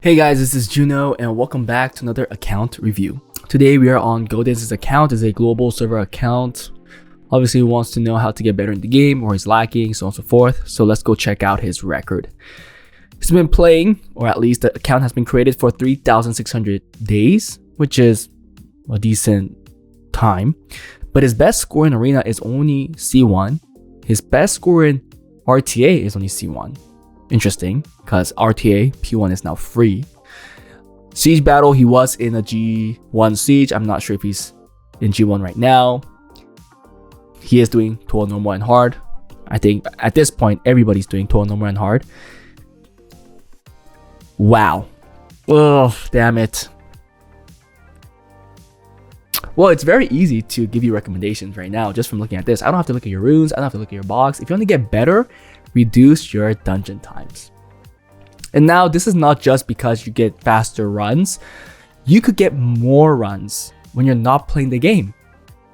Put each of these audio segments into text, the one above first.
Hey guys, this is Juno and welcome back to another account review. Today we are on GoDance's account. It's a global server account. Obviously he wants to know how to get better in the game, or he's lacking, so on and so forth. So let's go check out his record. He's been playing, or at least the account has been created for 3,600 days, which is a decent time. But his best score in Arena is only C1. His best score in RTA is only C1. Interesting, because RTA P1 is now free. Siege battle, he was in a G1 siege. I'm not sure if he's in G1 right now. He is doing Total normal and hard. I think at this point everybody's doing Total normal and hard. Wow. Oh, damn it. Well, it's very easy to give you recommendations right now just from looking at this. I don't have to look at your runes. I don't have to look at your box. If you want to get better, reduce your dungeon times. And now this is not just because you get faster runs. You could get more runs when you're not playing the game.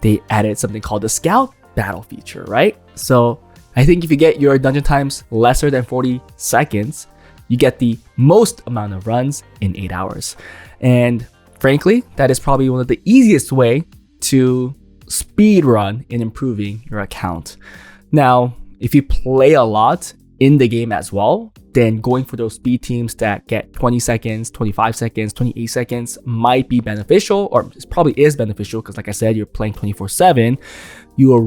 They added something called the scout battle feature, right? So I think if you get your dungeon times lesser than 40 seconds, you get the most amount of runs in 8 hours. And frankly, that is probably one of the easiest way to speed run in improving your account. Now, if you play a lot in the game as well, then going for those speed teams that get 20 seconds, 25 seconds, 28 seconds might be beneficial, or it probably is beneficial because like I said, you're playing 24/7. You'll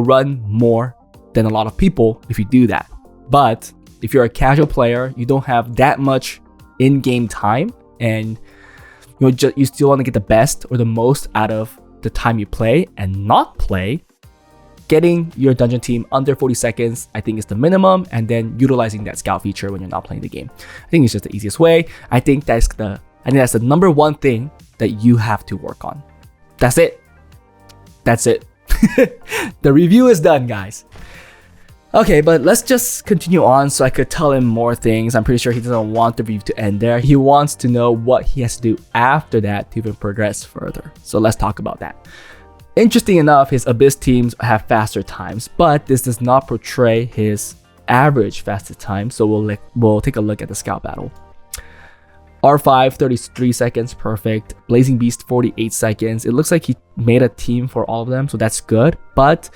run more than a lot of people if you do that. But if you're a casual player, you don't have that much in-game time, and you still want to get the best or the most out of the time you play and not play. Getting your dungeon team under 40 seconds, I think, is the minimum, and then utilizing that scout feature when you're not playing the game. I think it's just the easiest way. I think that's the number one thing that you have to work on. That's it. The review is done, guys. Okay, but let's just continue on so I could tell him more things. I'm pretty sure he doesn't want the review to end there. He wants to know what he has to do after that to even progress further. So let's talk about that. Interesting enough, his Abyss teams have faster times, but this does not portray his average fastest time. So we'll take a look at the scout battle. R5, 33 seconds, perfect. Blazing Beast, 48 seconds. It looks like he made a team for all of them, so that's good. But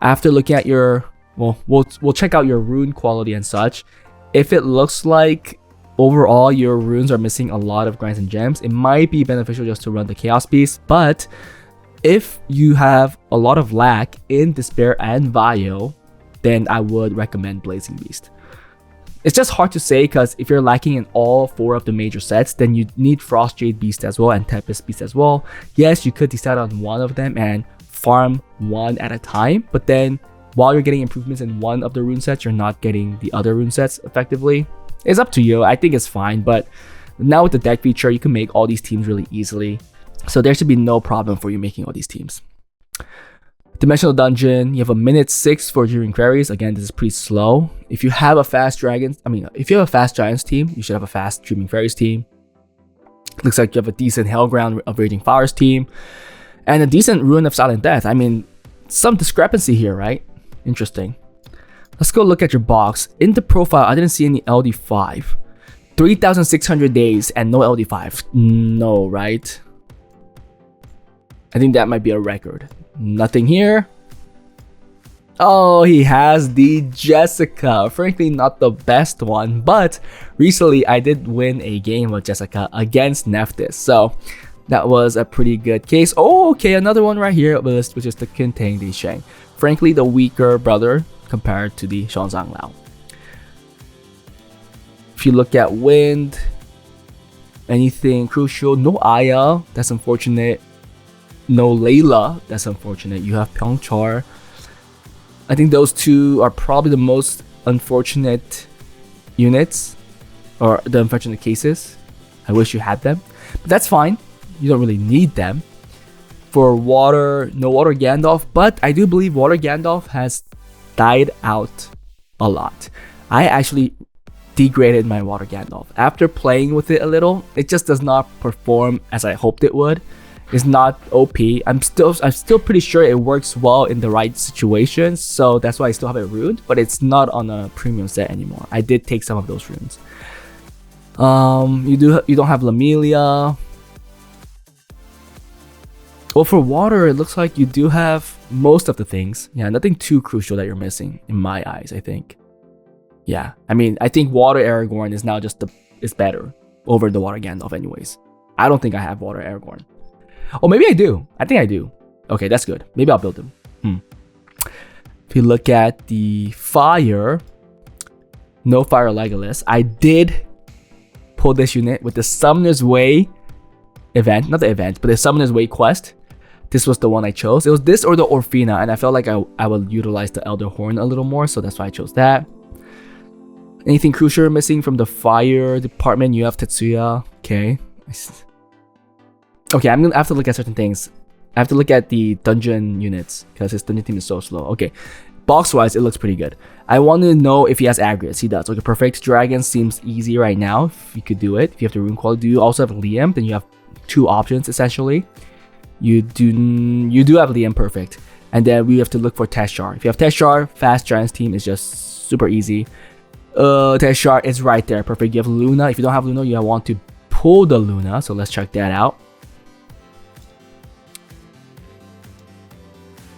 after looking at your, we'll check out your rune quality and such. If it looks like overall your runes are missing a lot of grinds and gems, it might be beneficial just to run the Chaos Beast. But if you have a lot of lack in Despair and Vio, then I would recommend Blazing Beast. It's just hard to say because if you're lacking in all 4 of the major sets, then you need Frost Jade Beast as well and Tempest Beast as well. Yes, you could decide on one of them and farm one at a time, but then while you're getting improvements in one of the rune sets, you're not getting the other rune sets effectively. It's up to you. I think it's fine, but now with the deck feature, you can make all these teams really easily. So there should be no problem for you making all these teams. Dimensional Dungeon, you have a minute 6 for Dreaming Queries. Again, this is pretty slow. If you have a fast Giants team, you should have a fast Dreaming Fairies team. Looks like you have a decent Hellground of Raging Fires team. And a decent Rune of Silent Death. I mean, some discrepancy here, right? Interesting. Let's go look at your box. In the profile, I didn't see any LD5. 3,600 days and no LD5. No, right? I think that might be a record. Nothing here. Oh, he has the Jessica. Frankly, not the best one, but recently I did win a game with Jessica against Nephthys. So that was a pretty good case. Oh, okay, another one right here, which is the Kintang Di Sheng. Frankly, the weaker brother compared to the Shangzang Lao. If you look at Wind, anything crucial? No Aya, that's unfortunate. No Layla, that's unfortunate. You have Pyeongchar. I think those two are probably the most unfortunate units, or the unfortunate cases. I wish you had them, but that's fine. You don't really need them. For water, no Water Gandalf, but I do believe Water Gandalf has died out a lot. I actually degraded my Water Gandalf. After playing with it a little, it just does not perform as I hoped it would. It's not OP. I'm still pretty sure it works well in the right situations, so that's why I still have it ruined, but it's not on a premium set anymore. I did take some of those runes. You don't have Lamelia. Well, for water, it looks like you do have most of the things. Yeah, nothing too crucial that you're missing in my eyes, I think. Yeah, I mean, I think water Aragorn is now is better over the water Gandalf anyways. I don't think I have water Aragorn. Oh, maybe I do. I think I do. Okay, that's good. Maybe I'll build him. If you look at the fire, no fire Legolas. I did pull this unit with the Summoner's Way event. Not the event, but the Summoner's Way quest. This was the one I chose. It was this or the Orfina, and I felt like I would utilize the Elder Horn a little more, so that's why I chose that. Anything crucial missing from the fire department? You have Tetsuya. Okay. Okay, I'm gonna have to look at certain things. I have to look at the dungeon units because his dungeon team is so slow. Okay, box wise, it looks pretty good. I want to know if he has aggregates. He does. Okay, perfect. Dragon seems easy right now. If you could do it, if you have the rune quality, do you also have Liam? Then you have two options essentially. You do have Liam perfect, and then we have to look for Teshar. If you have Teshar, fast Giants team is just super easy. Teshar is right there, perfect. You have Luna. If you don't have Luna, you want to pull the Luna. So let's check that out.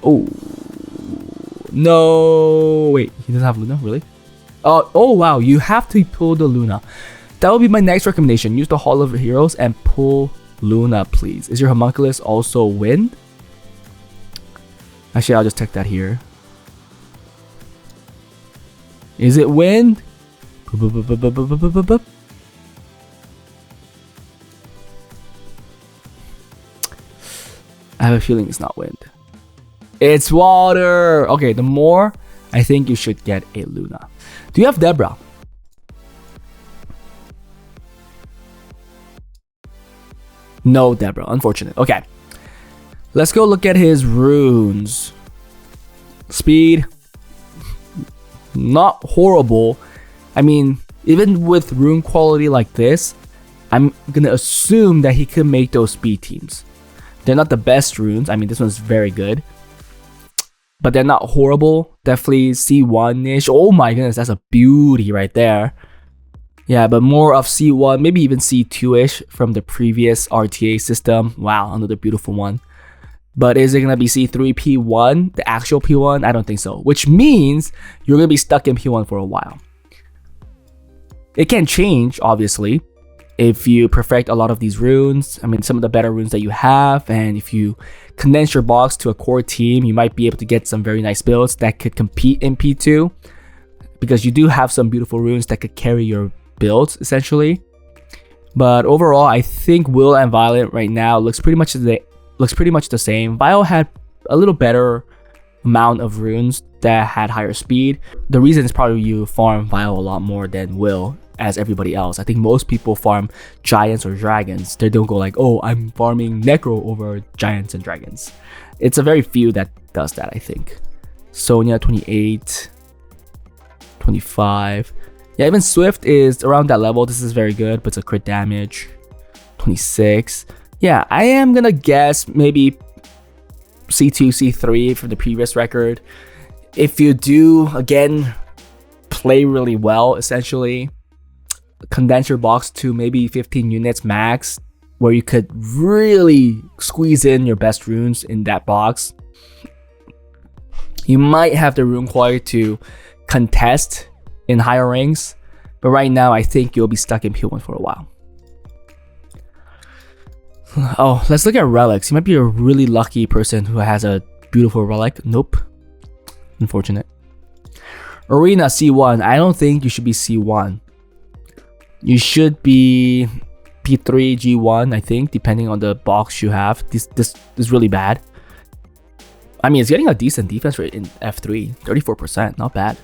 Oh no! Wait, he doesn't have Luna, really? Oh wow! You have to pull the Luna. That would be my next recommendation. Use the Hall of Heroes and pull Luna, please. Is your homunculus also wind? Actually, I'll just check that here. Is it wind? I have a feeling it's not wind. It's water! Okay, the more, I think you should get a Luna. Do you have Deborah? No Deborah, unfortunate. Okay. Let's go look at his runes. Speed. Not horrible. I mean, even with rune quality like this, I'm gonna assume that he could make those speed teams. They're not the best runes. I mean, this one's very good. But they're not horrible. Definitely C1-ish. Oh my goodness, that's a beauty right there. Yeah, but more of C1, maybe even C2-ish from the previous RTA system. Wow, another beautiful one. But is it going to be C3 P1, the actual P1? I don't think so. Which means you're going to be stuck in P1 for a while. It can change, obviously, if you perfect a lot of these runes. I mean, some of the better runes that you have. And if you condense your box to a core team, you might be able to get some very nice builds that could compete in P2. Because you do have some beautiful runes that could carry your builds, essentially. But overall, I think Will and Violet right now looks pretty much the same. Violet had a little better amount of runes that had higher speed. The reason is probably you farm Violet a lot more than Will as everybody else. I think most people farm giants or dragons. They don't go like, oh, I'm farming Necro over giants and dragons. It's a very few that does that, I think. Sonya 28, 25. Yeah, even Swift is around that level. This is very good, but it's a crit damage. 26. Yeah, I am gonna guess maybe C2, C3 from the previous record. If you do, again, play really well, essentially, condense your box to maybe 15 units max, where you could really squeeze in your best runes in that box. You might have the rune quality to contest in higher ranks, but right now I think you'll be stuck in P1 for a while. Oh, let's look at relics. You might be a really lucky person who has a beautiful relic. Nope. Unfortunate. Arena C1. I don't think you should be C1. You should be P3, G1, I think, depending on the box you have. This is really bad. I mean, it's getting a decent defense rate in F3. 34%, not bad.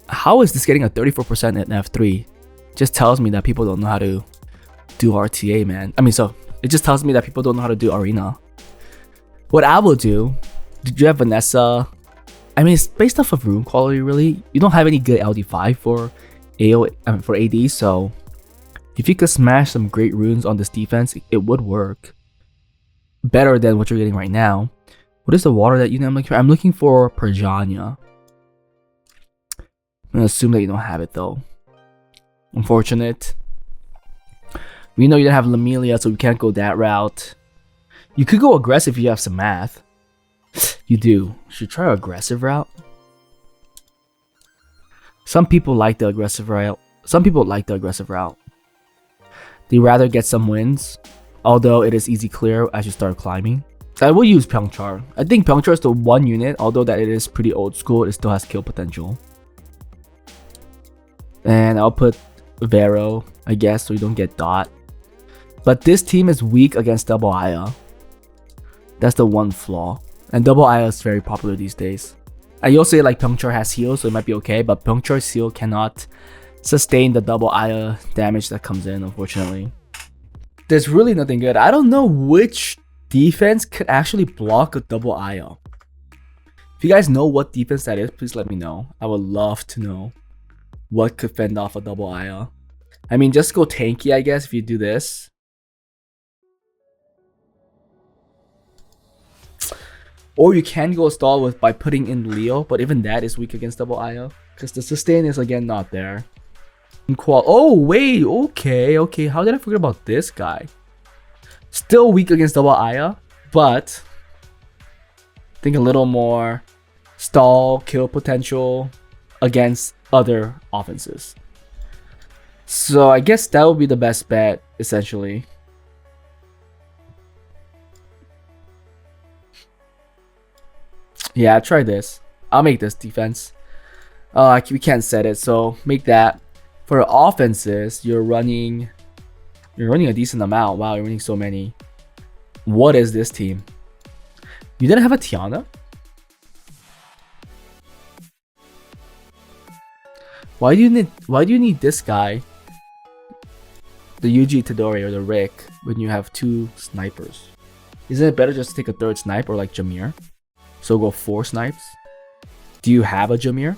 How is this getting a 34% in F3? Just tells me that people don't know how to do RTA, man. I mean, so it just tells me that people don't know how to do Arena. What I will do, did you have Vanessa? I mean, it's based off of rune quality, really. You don't have any good LD5 for for AD, so if you could smash some great runes on this defense, it would work better than what you're getting right now. What is the water that you know I'm looking for? I'm looking for Perjania. I'm gonna assume that you don't have it though. Unfortunate. We know you don't have Lamelia, so we can't go that route. You could go aggressive if you have some math. You do. Should try aggressive route. Some people like the aggressive route. They rather get some wins, although it is easy clear as you start climbing. I will use Pyeongchar. I think Pyeongchar is the one unit, although that it is pretty old school, it still has kill potential. And I'll put Vero, I guess, so you don't get Dot. But this team is weak against Double Aya. That's the one flaw. And Double Aya is very popular these days. I also say like Pyeongchar has heal, so it might be okay, but Pyeongchar's heal cannot sustain the Double Aya damage that comes in, unfortunately. There's really nothing good. I don't know which defense could actually block a Double Aya. If you guys know what defense that is, please let me know. I would love to know what could fend off a Double Aya. I mean, just go tanky, I guess, if you do this. Or you can go stall by putting in Leo, but even that is weak against Double Aya, because the sustain is again not there. Oh wait, okay. How did I forget about this guy? Still weak against Double Aya, but I think a little more stall kill potential against other offenses. So I guess that would be the best bet, essentially. Yeah, try this. I'll make this defense. We can't set it, so make that. For offenses, you're running a decent amount. Wow, you're running so many. What is this team? You didn't have a Tiana? Why do you need this guy? The Yuji Tadori or the Rick when you have two snipers? Isn't it better just to take a third sniper like Jameer? So go 4 snipes? Do you have a Jameer?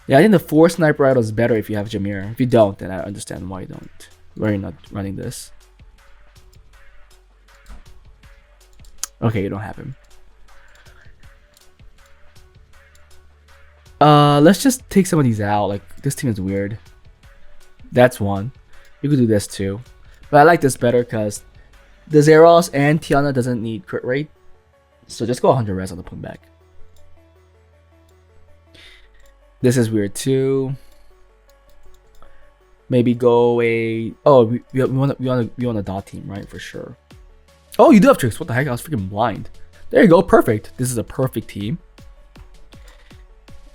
Yeah, I think the 4 sniper idol is better if you have Jameer. If you don't, then I understand why you're not running this. Okay, you don't have him. Let's just take some of these out. Like, this team is weird. That's one. You could do this too. But I like this better because the Zeros and Tiana doesn't need crit rate. So just go 100 res on the putback. This is weird too. Maybe go a... Oh, we want a dot team, right? For sure. Oh, you do have tricks. What the heck? I was freaking blind. There you go. Perfect. This is a perfect team.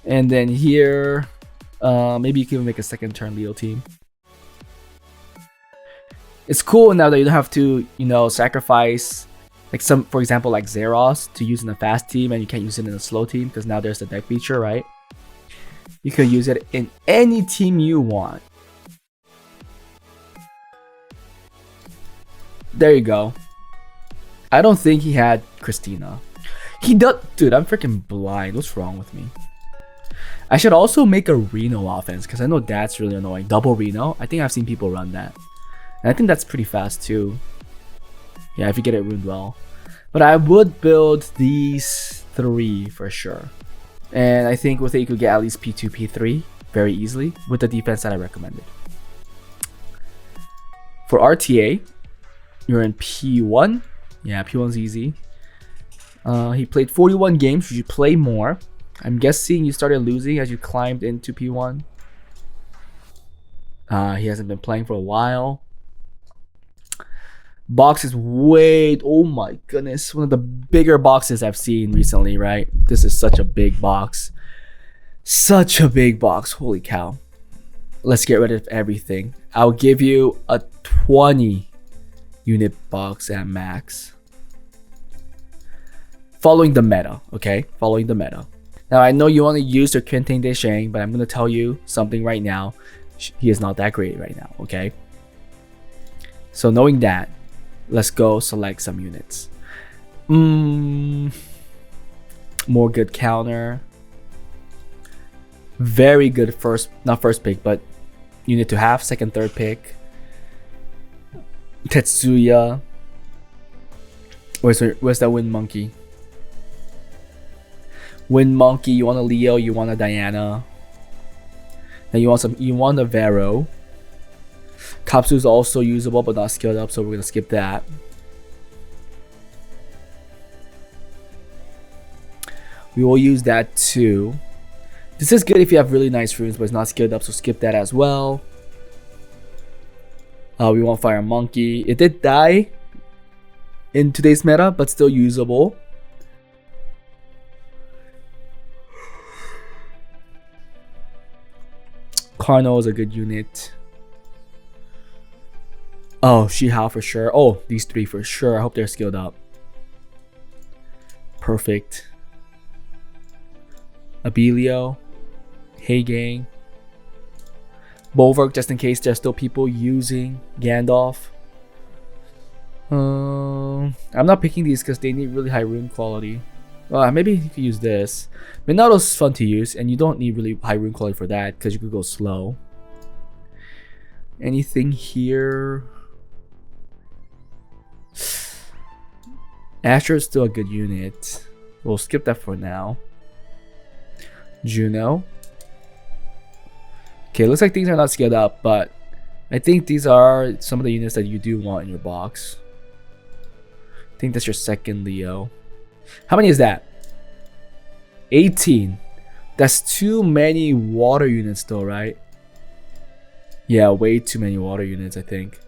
And then here, maybe you can make a second turn Leo team. It's cool now that you don't have to, sacrifice like for example, like Zeros to use in a fast team, and you can't use it in a slow team because now there's the deck feature, right? You can use it in any team you want. There you go. I don't think he had Christina. He does. Dude, I'm freaking blind. What's wrong with me? I should also make a Reno offense because I know that's really annoying. Double Reno. I think I've seen people run that. And I think that's pretty fast too. Yeah, if you get it runed well. But I would build these 3 for sure. And I think with it you could get at least P2, P3 very easily with the defense that I recommended. For RTA, you're in P1. Yeah, P1's easy. He played 41 games. You should play more. I'm guessing you started losing as you climbed into P1. He hasn't been playing for a while. Box is oh my goodness, one of the bigger boxes I've seen recently, right? This is such a big box. Such a big box, holy cow. Let's get rid of everything. I'll give you a 20 unit box at max. Following the meta, okay? Following the meta. Now, I know you want to use your Quentin Deschamps, but I'm going to tell you something right now. He is not that great right now, okay? So knowing that, let's go select some units. More good counter. Very good not first pick, but unit to have, second, third pick. Tetsuya. Where's that wind monkey? Wind Monkey, you want a Leo, you want a Diana. Then you want a Vero. Kapsu is also usable but not skilled up, so we're gonna skip that. We will use that too. This is good if you have really nice runes, but it's not skilled up, so skip that as well. We want Fire Monkey. It did die in today's meta, but still usable. Carno is a good unit. Oh, Shihao for sure. Oh, these three for sure. I hope they're skilled up. Perfect. Abilio. Hey gang. Bulwark, just in case there's still people using Gandalf. I'm not picking these because they need really high rune quality. Maybe you could use this. Minato's fun to use, and you don't need really high rune quality for that because you could go slow. Anything here? Asher is still a good unit. We'll skip that for now. Juno. Okay, looks like things are not scaled up, but I think these are some of the units that you do want in your box. I think that's your second Leo. How many is that? 18. That's too many water units though, right? Yeah, way too many water units, I think.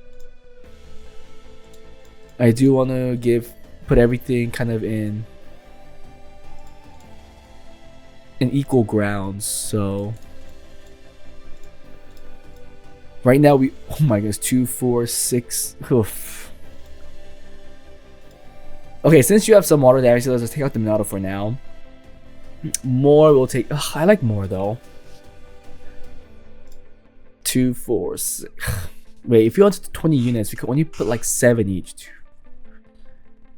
I do want to put everything kind of in equal grounds, so right now oh my goodness, 2, 4, 6. Oof. Okay, since you have some water damage, let's just take out the Minato for now. More will take. I like more though. 2, 4, 6. Wait, if you want 20 units, we could only put like 7 each. 2,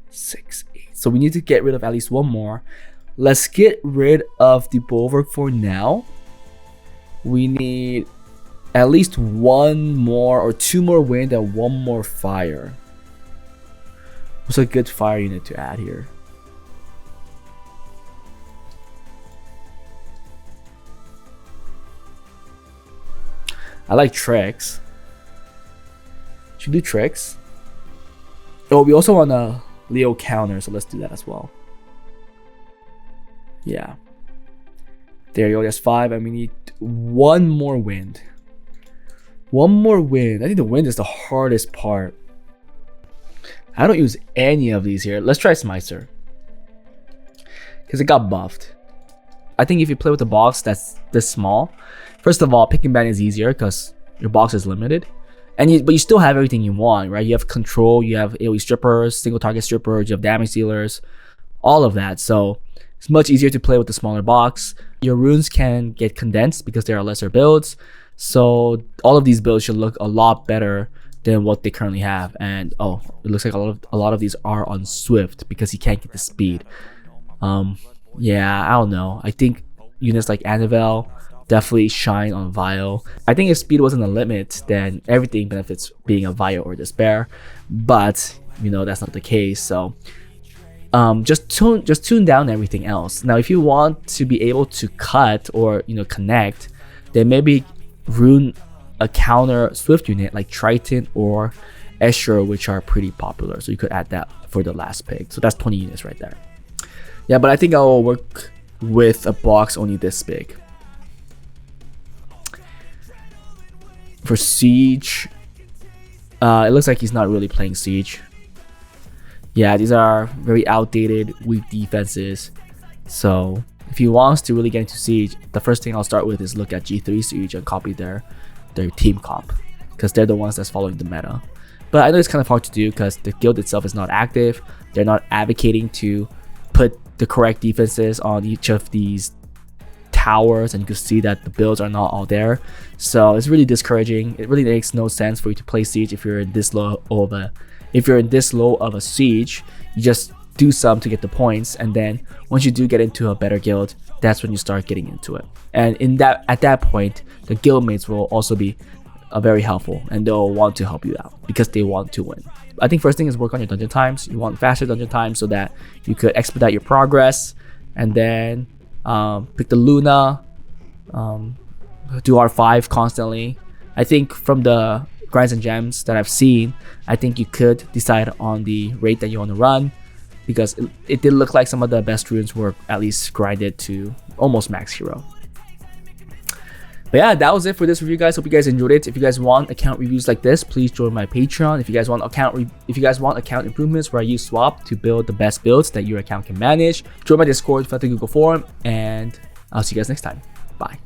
6, 8. So we need to get rid of at least one more. Let's get rid of the Bulwark for now. We need at least one more or 2 more wind and 1 more fire. What's a good fire unit to add here? I like Trex. Should we do Trex? Oh, we also want a Leo counter, so let's do that as well. Yeah. There you go, that's 5, and we need 1 more wind. 1 more wind. I think the wind is the hardest part. I don't use any of these here. Let's try Smicer, because it got buffed. I think if you play with a box that's this small, first of all, picking ban is easier because your box is limited, but you still have everything you want, right? You have control, you have AoE strippers, single target strippers, you have damage dealers, all of that. So it's much easier to play with the smaller box. Your runes can get condensed because there are lesser builds. So all of these builds should look a lot better than what they currently have. And oh, it looks like a lot of these are on Swift because he can't get the speed. Yeah, I don't know. I think units like Anivel definitely shine on Vile. I think if speed wasn't a limit, then everything benefits being a Vile or Despair. But you know that's not the case. So just tune down everything else. Now, if you want to be able to cut or connect, then maybe rune a counter Swift unit like Triton or Escher, which are pretty popular. So you could add that for the last pick. So that's 20 units right there. Yeah, but I think I will work with a box only this big. For Siege, it looks like he's not really playing Siege. Yeah, these are very outdated, weak defenses. So if he wants to really get into Siege, the first thing I'll start with is look at G3 Siege and copy their team comp, because they're the ones that's following the meta. But I know it's kind of hard to do because the guild itself is not active. They're not advocating to put the correct defenses on each of these towers, and you can see that the builds are not all there. So it's really discouraging. It really makes no sense for you to play Siege if you're in this low of a siege. You just do some to get the points, and then once you do get into a better guild, that's when you start getting into it. And at that point, the guild mates will also be very helpful, and they'll want to help you out because they want to win. I think first thing is work on your dungeon times. You want faster dungeon times so that you could expedite your progress, and then pick the Luna, do R5 constantly. I think from the grinds and gems that I've seen, I think you could decide on the rate that you want to run, because it did look like some of the best runes were at least grinded to almost max hero. But yeah, that was it for this review, guys. Hope you guys enjoyed it. If you guys want account reviews like this, please join my Patreon. If you guys want account improvements where I use swap to build the best builds that your account can manage, join my Discord, fill out the Google form, and I'll see you guys next time. Bye.